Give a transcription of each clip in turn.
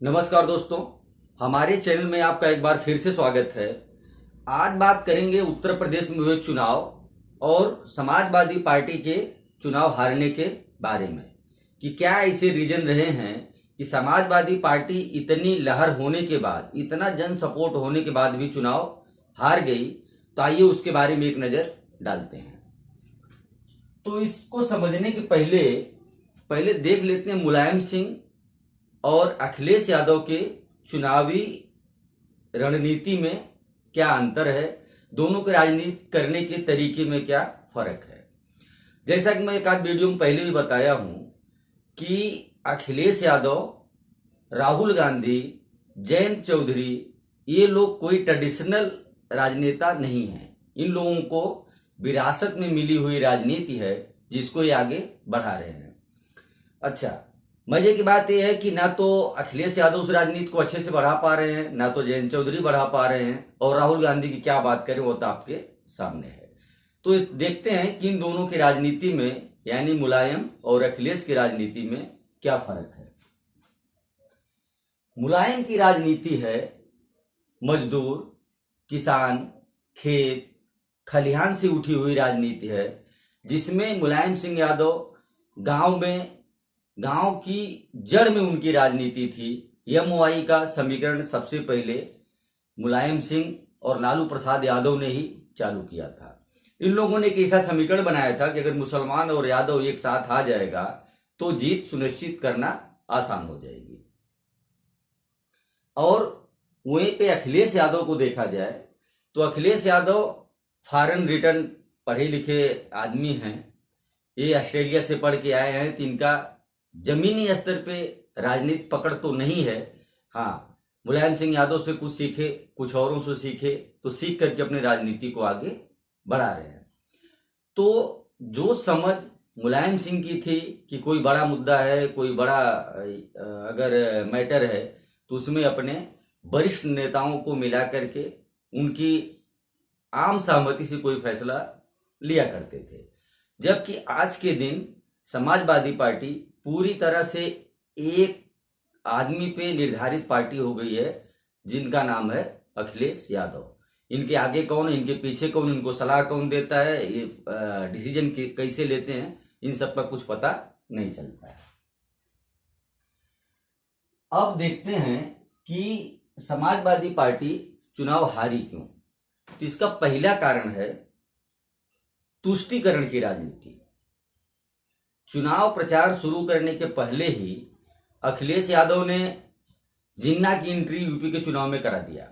नमस्कार दोस्तों, हमारे चैनल में आपका एक बार फिर से स्वागत है। आज बात करेंगे उत्तर प्रदेश में हुए चुनाव और समाजवादी पार्टी के चुनाव हारने के बारे में कि क्या ऐसे रीजन रहे हैं कि समाजवादी पार्टी इतनी लहर होने के बाद, इतना जन सपोर्ट होने के बाद भी चुनाव हार गई। तो आइए उसके बारे में एक नज़र डालते हैं। तो इसको समझने के पहले देख लेते हैं मुलायम सिंह और अखिलेश यादव के चुनावी रणनीति में क्या अंतर है, दोनों के राजनीति करने के तरीके में क्या फर्क है। जैसा कि मैं एक आध वीडियो में पहले भी बताया हूं कि अखिलेश यादव, राहुल गांधी, जयंत चौधरी, ये लोग कोई ट्रेडिशनल राजनेता नहीं हैं। इन लोगों को विरासत में मिली हुई राजनीति है जिसको ये आगे बढ़ा रहे हैं। अच्छा, मजे की बात यह है कि ना तो अखिलेश यादव उस राजनीति को अच्छे से बढ़ा पा रहे हैं, ना तो जयंत चौधरी बढ़ा पा रहे हैं, और राहुल गांधी की क्या बात करें वो तो आपके सामने है। तो देखते हैं कि इन दोनों की राजनीति में, यानी मुलायम और अखिलेश की राजनीति में क्या फर्क है। मुलायम की राजनीति है मजदूर, किसान, खेत खलिहान से उठी हुई राजनीति है, जिसमें मुलायम सिंह यादव गांव की जड़ में उनकी राजनीति थी। एमओआई का समीकरण सबसे पहले मुलायम सिंह और लालू प्रसाद यादव ने ही चालू किया था। इन लोगों ने एक ऐसा समीकरण बनाया था कि अगर मुसलमान और यादव एक साथ आ जाएगा तो जीत सुनिश्चित करना आसान हो जाएगी। और वहीं पे अखिलेश यादव को देखा जाए तो अखिलेश यादव फॉरेन रिटर्न पढ़े लिखे आदमी हैं। ये ऑस्ट्रेलिया से पढ़ के आए हैं, तो इनका जमीनी स्तर पे राजनीति पकड़ तो नहीं है। हाँ, मुलायम सिंह यादव से कुछ सीखे, कुछ औरों से सीखे, तो सीख करके अपने राजनीति को आगे बढ़ा रहे हैं। तो जो समझ मुलायम सिंह की थी कि कोई बड़ा मुद्दा है, कोई बड़ा अगर मैटर है, तो उसमें अपने वरिष्ठ नेताओं को मिला करके उनकी आम सहमति से कोई फैसला लिया करते थे। जबकि आज के दिन समाजवादी पार्टी पूरी तरह से एक आदमी पे निर्धारित पार्टी हो गई है, जिनका नाम है अखिलेश यादव। इनके आगे कौन, इनके पीछे कौन, इनको सलाह कौन देता है, ये डिसीजन कैसे लेते हैं, इन सब का कुछ पता नहीं चलता है। अब देखते हैं कि समाजवादी पार्टी चुनाव हारी क्यों। तो इसका पहला कारण है तुष्टीकरण की राजनीति। चुनाव प्रचार शुरू करने के पहले ही अखिलेश यादव ने जिन्ना की एंट्री यूपी के चुनाव में करा दिया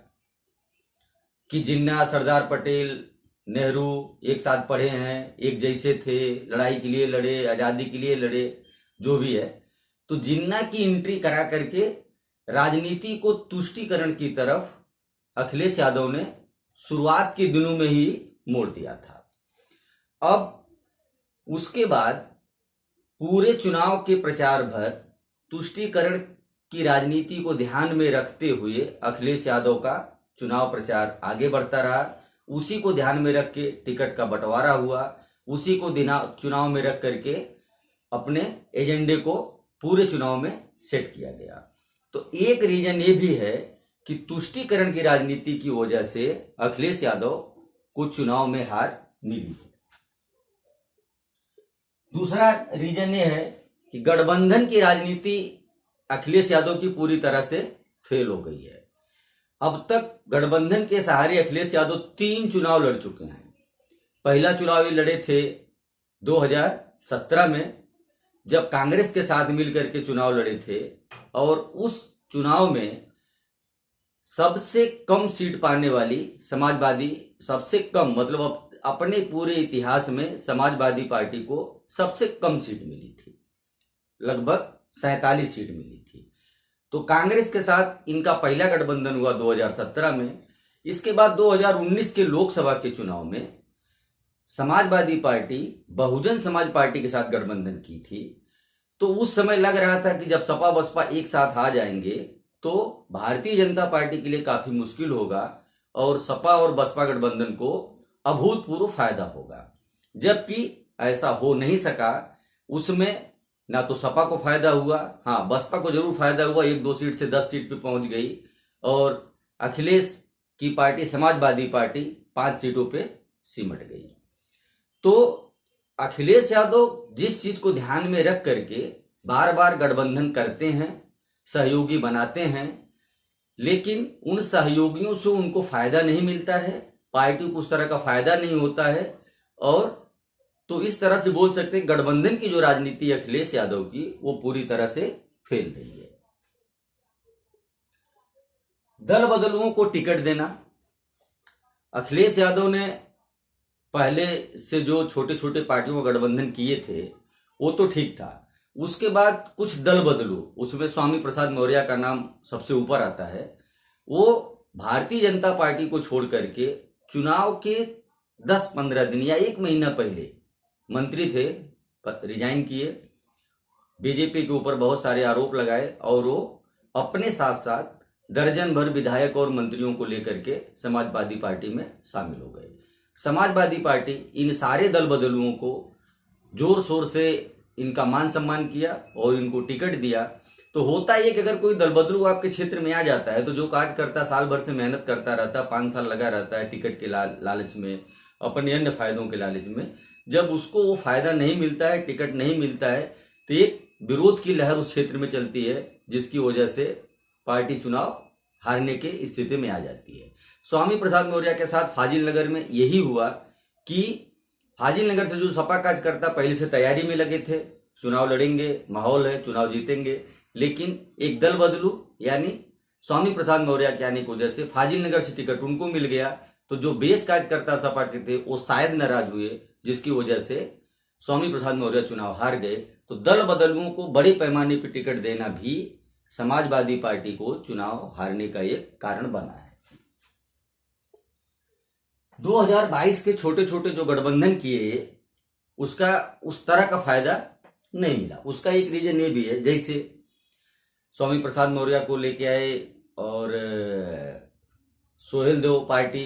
कि जिन्ना, सरदार पटेल, नेहरू एक साथ पढ़े हैं, एक जैसे थे, लड़ाई के लिए लड़े, आज़ादी के लिए लड़े, जो भी है। तो जिन्ना की एंट्री करा करके राजनीति को तुष्टीकरण की तरफ अखिलेश यादव ने शुरुआत के दिनों में ही मोड़ दिया था। अब उसके बाद पूरे चुनाव के प्रचार भर तुष्टीकरण की राजनीति को ध्यान में रखते हुए अखिलेश यादव का चुनाव प्रचार आगे बढ़ता रहा। उसी को ध्यान में रख के टिकट का बंटवारा हुआ, उसी को चुनाव में रख करके अपने एजेंडे को पूरे चुनाव में सेट किया गया। तो एक रीजन ये भी है कि तुष्टीकरण की राजनीति की वजह से अखिलेश यादव को चुनाव में हार मिली। दूसरा रीजन ये है कि गठबंधन की राजनीति अखिलेश यादव की पूरी तरह से फेल हो गई है। अब तक गठबंधन के सहारे अखिलेश यादव 3 चुनाव लड़ चुके हैं। पहला चुनाव ये लड़े थे 2017 में, जब कांग्रेस के साथ मिलकर के चुनाव लड़े थे, और उस चुनाव में सबसे कम सीट पाने वाली समाजवादी, सबसे कम मतलब अपने पूरे इतिहास में समाजवादी पार्टी को सबसे कम सीट मिली थी, लगभग 47 सीट मिली थी। तो कांग्रेस के साथ इनका पहला गठबंधन हुआ 2017 में। इसके बाद 2019 के लोकसभा के चुनाव में समाजवादी पार्टी बहुजन समाज पार्टी के साथ गठबंधन की थी। तो उस समय लग रहा था कि जब सपा बसपा एक साथ आ जाएंगे तो भारतीय जनता पार्टी के लिए काफी मुश्किल होगा और सपा और बसपा गठबंधन को अभूतपूर्व फायदा होगा। जबकि ऐसा हो नहीं सका। उसमें ना तो सपा को फायदा हुआ, हाँ बसपा को जरूर फायदा हुआ, 1-2 सीट से 10 सीट पे पहुंच गई, और अखिलेश की पार्टी समाजवादी पार्टी 5 सीटों पे सिमट गई। तो अखिलेश यादव जिस चीज को ध्यान में रख करके बार बार गठबंधन करते हैं, सहयोगी बनाते हैं, लेकिन उन सहयोगियों से उनको फायदा नहीं मिलता है, पार्टी को उस तरह का फायदा नहीं होता है, और तो इस तरह से बोल सकते हैं गठबंधन की जो राजनीति अखिलेश यादव की वो पूरी तरह से फेल रही है। दल बदलुओं को टिकट देना, अखिलेश यादव ने पहले से जो छोटे छोटे पार्टियों का गठबंधन किए थे वो तो ठीक था, उसके बाद कुछ दल बदलू, उसमें स्वामी प्रसाद मौर्य का नाम सबसे ऊपर आता है। वो भारतीय जनता पार्टी को छोड़ करके चुनाव के 10-15 दिन या 1 महीना पहले मंत्री थे, रिजाइन किए, बीजेपी के ऊपर बहुत सारे आरोप लगाए, और वो अपने साथ साथ दर्जन भर विधायक और मंत्रियों को लेकर के समाजवादी पार्टी में शामिल हो गए। समाजवादी पार्टी इन सारे दल बदलुओं को जोर शोर से इनका मान सम्मान किया और इनको टिकट दिया। तो होता ही है कि अगर कोई दल बदलू आपके क्षेत्र में आ जाता है तो जो काज करता, साल भर से मेहनत करता रहता, 5 साल लगा रहता है टिकट के लालच में, अपने अन्य फायदों के लालच में, जब उसको वो फायदा नहीं मिलता है, टिकट नहीं मिलता है, तो एक विरोध की लहर उस क्षेत्र में चलती है, जिसकी वजह से पार्टी चुनाव हारने के स्थिति में आ जाती है। स्वामी प्रसाद मौर्य के साथ फाजिल नगर में यही हुआ कि फाजिल नगर से जो सपा कार्यकर्ता पहले से तैयारी में लगे थे, चुनाव लड़ेंगे, माहौल है, चुनाव जीतेंगे, लेकिन एक दल बदलू यानी स्वामी प्रसाद मौर्य के आने की वजह से फाजिल नगर से टिकट उनको मिल गया, तो जो बेस कार्यकर्ता सपा के थे वो शायद नाराज हुए, जिसकी वजह से स्वामी प्रसाद मौर्य चुनाव हार गए। तो दल बदलुओं को बड़े पैमाने पर टिकट देना भी समाजवादी पार्टी को चुनाव हारने का एक कारण बना है। 2022 के छोटे छोटे जो गठबंधन किए उसका उस तरह का फायदा नहीं मिला। उसका एक रीजन ये भी है, जैसे स्वामी प्रसाद मौर्य को लेके आए और सोहेल देव पार्टी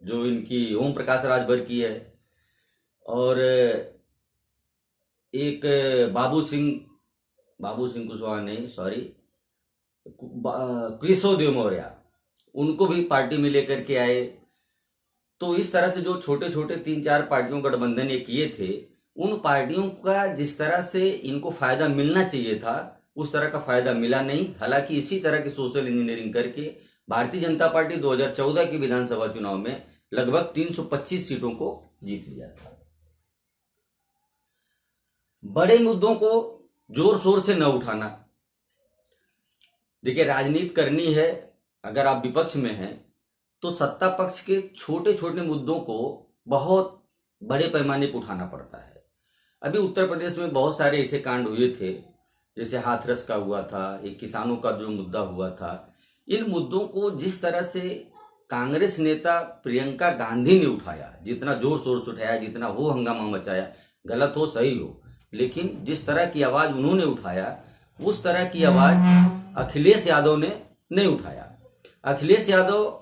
जो इनकी ओम प्रकाश राजभर की है, और एक बाबू सिंह कुशवाहा नहीं, सॉरी, केशव देव मौर्य, उनको भी पार्टी में लेकर के आए। तो इस तरह से जो छोटे छोटे 3-4 पार्टियों का गठबंधन ये किए थे, उन पार्टियों का जिस तरह से इनको फायदा मिलना चाहिए था उस तरह का फायदा मिला नहीं। हालांकि इसी तरह की सोशल इंजीनियरिंग करके भारतीय जनता पार्टी 2014 के विधानसभा चुनाव में लगभग 325 सीटों को जीत लिया था। बड़े मुद्दों को जोर शोर से न उठाना, देखिए राजनीति करनी है, अगर आप विपक्ष में हैं तो सत्ता पक्ष के छोटे छोटे मुद्दों को बहुत बड़े पैमाने पर उठाना पड़ता है। अभी उत्तर प्रदेश में बहुत सारे ऐसे कांड हुए थे, जैसे हाथरस का हुआ था, एक किसानों का जो मुद्दा हुआ था। इन मुद्दों को जिस तरह से कांग्रेस नेता प्रियंका गांधी ने उठाया, जितना जोर शोर से उठाया, जितना वो हंगामा मचाया, गलत हो सही हो, लेकिन जिस तरह की आवाज उन्होंने उठाया उस तरह की आवाज अखिलेश यादव ने नहीं उठाया। अखिलेश यादव,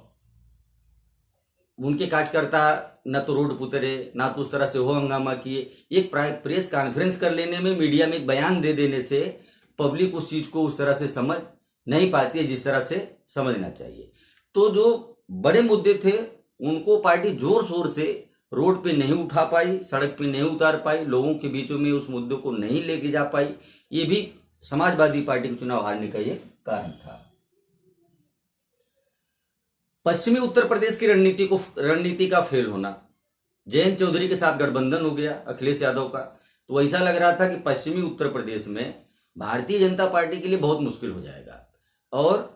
उनके कार्यकर्ता न तो रोड पर उतरे, ना तो उस तरह से वो हंगामा किए। एक प्रेस कॉन्फ्रेंस कर लेने में, मीडिया में एक बयान दे देने से पब्लिक उस चीज को उस तरह से समझ नहीं पाती है जिस तरह से समझना चाहिए। तो जो बड़े मुद्दे थे उनको पार्टी जोर शोर से रोड पे नहीं उठा पाई, सड़क पे नहीं उतार पाई, लोगों के बीचों में उस मुद्दे को नहीं लेके जा पाई। ये भी समाजवादी पार्टी के चुनाव हारने का ये कारण था। पश्चिमी उत्तर प्रदेश की रणनीति का फेल होना, जयंत चौधरी के साथ गठबंधन हो गया अखिलेश यादव का, तो ऐसा लग रहा था कि पश्चिमी उत्तर प्रदेश में भारतीय जनता पार्टी के लिए बहुत मुश्किल हो जाएगा और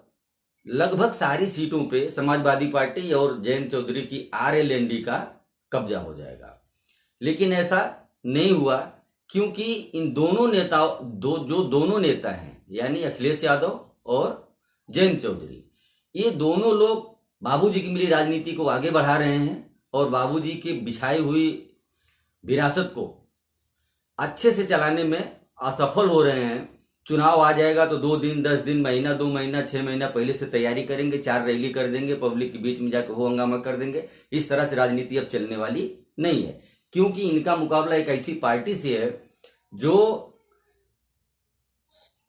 लगभग सारी सीटों पे समाजवादी पार्टी और जयंत चौधरी की आरएलएनडी का कब्जा हो जाएगा। लेकिन ऐसा नहीं हुआ, क्योंकि इन दोनों दोनों नेता हैं, यानी अखिलेश यादव और जयंत चौधरी, ये दोनों लोग बाबूजी की मिली राजनीति को आगे बढ़ा रहे हैं और बाबूजी की बिछाई हुई विरासत को अच्छे से चलाने में असफल हो रहे हैं। चुनाव आ जाएगा तो 2 दिन, 10 दिन, महीना, 2 महीना, 6 महीना पहले से तैयारी करेंगे, 4 रैली कर देंगे, पब्लिक के बीच में जाकर हो हंगामा कर देंगे। इस तरह से राजनीति अब चलने वाली नहीं है, क्योंकि इनका मुकाबला एक ऐसी पार्टी से है जो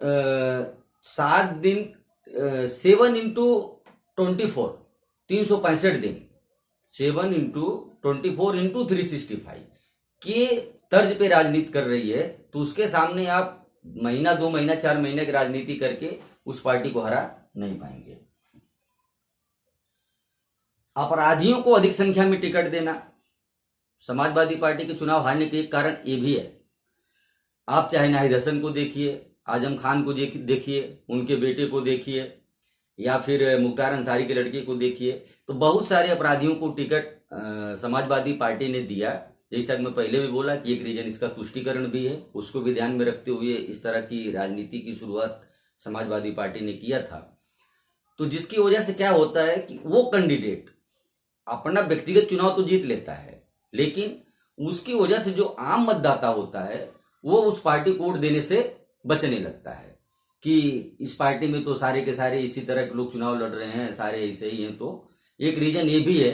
7 दिन 7x24 365 दिन 7x24 × 365 के तर्ज पे राजनीति कर रही है, तो उसके सामने आप महीना 2 महीना 4 महीने की राजनीति करके उस पार्टी को हरा नहीं पाएंगे। अपराधियों को अधिक संख्या में टिकट देना समाजवादी पार्टी के चुनाव हारने के एक कारण ये भी है। आप चाहे नाहिद हसन को देखिए, आजम खान को देखिए, उनके बेटे को देखिए, या फिर मुख्तार अंसारी के लड़के को देखिए, तो बहुत सारे अपराधियों को टिकट समाजवादी पार्टी ने दिया। जैसा कि मैं पहले भी बोला कि एक रीजन इसका तुष्टीकरण भी है, उसको भी ध्यान में रखते हुए इस तरह की राजनीति की शुरुआत समाजवादी पार्टी ने किया था। तो जिसकी वजह से क्या होता है कि वो कैंडिडेट अपना व्यक्तिगत चुनाव तो जीत लेता है, लेकिन उसकी वजह से जो आम मतदाता होता है वो उस पार्टी को वोट देने से बचने लगता है कि इस पार्टी में तो सारे के सारे इसी तरह के लोग चुनाव लड़ रहे हैं, सारे ऐसे ही हैं। तो एक रीजन ये भी है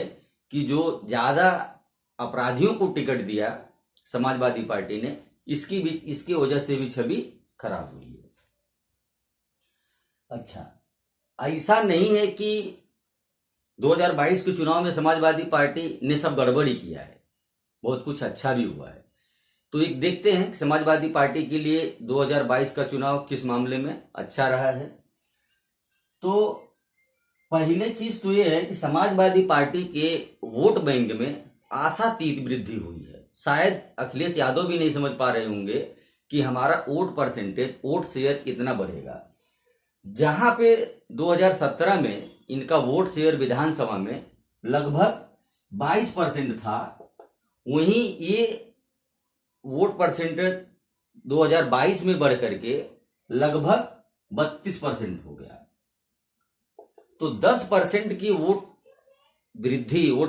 कि जो ज्यादा अपराधियों को टिकट दिया समाजवादी पार्टी ने, इसकी वजह से भी छवि खराब हुई है। अच्छा, ऐसा नहीं है कि 2022 के चुनाव में समाजवादी पार्टी ने सब गड़बड़ी किया है, बहुत कुछ अच्छा भी हुआ है। तो एक देखते हैं कि समाजवादी पार्टी के लिए 2022 का चुनाव किस मामले में अच्छा रहा है। तो पहले चीज तो ये है कि समाजवादी पार्टी के वोट बैंक में आशातीत वृद्धि हुई है। शायद अखिलेश यादव भी नहीं समझ पा रहे होंगे कि हमारा वोट परसेंटेज, वोट शेयर इतना बढ़ेगा। जहां पे 2017 में इनका वोट शेयर विधानसभा में लगभग 22% था, वहीं ये वोट परसेंटेज 2022 में बढ़ करके लगभग 32% हो गया। तो 10% की वोट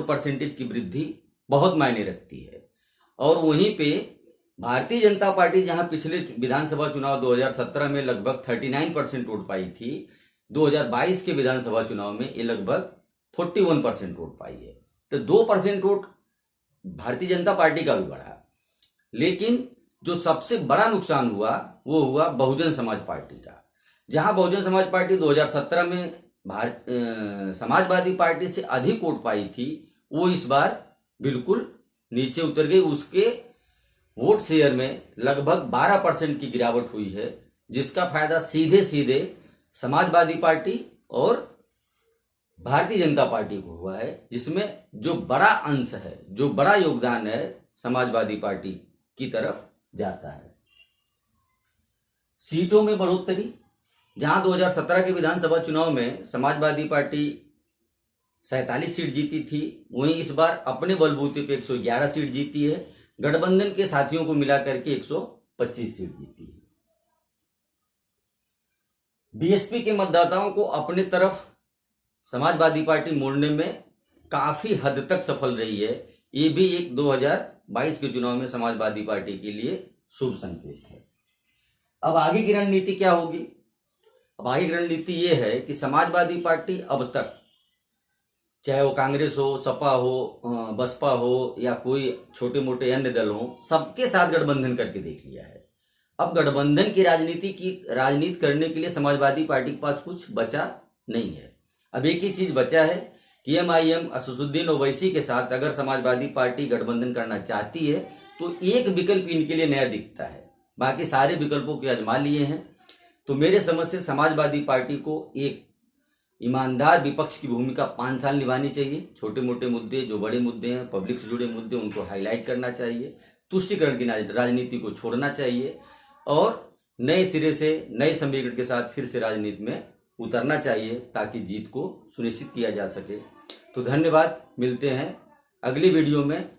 परसेंटेज की वृद्धि बहुत मायने रखती है। और वहीं पे भारतीय जनता पार्टी जहां पिछले विधानसभा चुनाव 2017 में लगभग 39% वोट पाई थी, 2022 के विधानसभा चुनाव में ये लगभग 41% वोट पाई है। तो 2% वोट भारतीय जनता पार्टी का भी बढ़ा। लेकिन जो सबसे बड़ा नुकसान हुआ वो हुआ बहुजन समाज पार्टी का। जहां बहुजन समाज पार्टी 2017 में समाजवादी पार्टी से अधिक वोट पाई थी, वो इस बार बिल्कुल नीचे उतर गई। उसके वोट शेयर में लगभग 12% की गिरावट हुई है, जिसका फायदा सीधे सीधे समाजवादी पार्टी और भारतीय जनता पार्टी को हुआ है, जिसमें जो बड़ा अंश है, जो बड़ा योगदान है समाजवादी पार्टी की तरफ जाता है। सीटों में बढ़ोतरी, जहां 2017 के विधानसभा चुनाव में समाजवादी पार्टी 47 सीट जीती थी, वहीं इस बार अपने बलबूते पे 111 सीट जीती है। गठबंधन के साथियों को मिलाकर के 125 सीट जीती है। बीएसपी के मतदाताओं को अपने तरफ समाजवादी पार्टी मोड़ने में काफी हद तक सफल रही है। ये भी एक 2022 के चुनाव में समाजवादी पार्टी के लिए शुभ संकेत है। अब आगे की रणनीति क्या होगी? अब आगे की रणनीति ये है कि समाजवादी पार्टी अब तक, चाहे वो कांग्रेस हो, सपा हो, बसपा हो या कोई छोटे मोटे अन्य दल हो, सबके साथ गठबंधन करके देख लिया है। अब गठबंधन की राजनीति करने के लिए समाजवादी पार्टी के पास कुछ बचा नहीं है। अब एक ही चीज बचा है कि एमआईएम असदुद्दीन ओवैसी के साथ अगर समाजवादी पार्टी गठबंधन करना चाहती है तो एक विकल्प इनके लिए नया दिखता है, बाकी सारे विकल्पों के आजमा लिए हैं। तो मेरे समझ से समाजवादी पार्टी को एक ईमानदार विपक्ष की भूमिका 5 साल निभानी चाहिए। छोटे मोटे मुद्दे, जो बड़े मुद्दे हैं, पब्लिक से जुड़े मुद्दे, उनको हाईलाइट करना चाहिए। तुष्टीकरण की राजनीति को छोड़ना चाहिए और नए सिरे से, नए समीकरण के साथ फिर से राजनीति में उतरना चाहिए, ताकि जीत को सुनिश्चित किया जा सके। तो धन्यवाद, मिलते हैं अगली वीडियो में।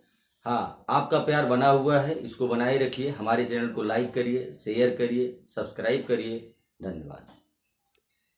हाँ, आपका प्यार बना हुआ है, इसको बनाए रखिए। हमारे चैनल को लाइक करिए, शेयर करिए, सब्सक्राइब करिए। धन्यवाद।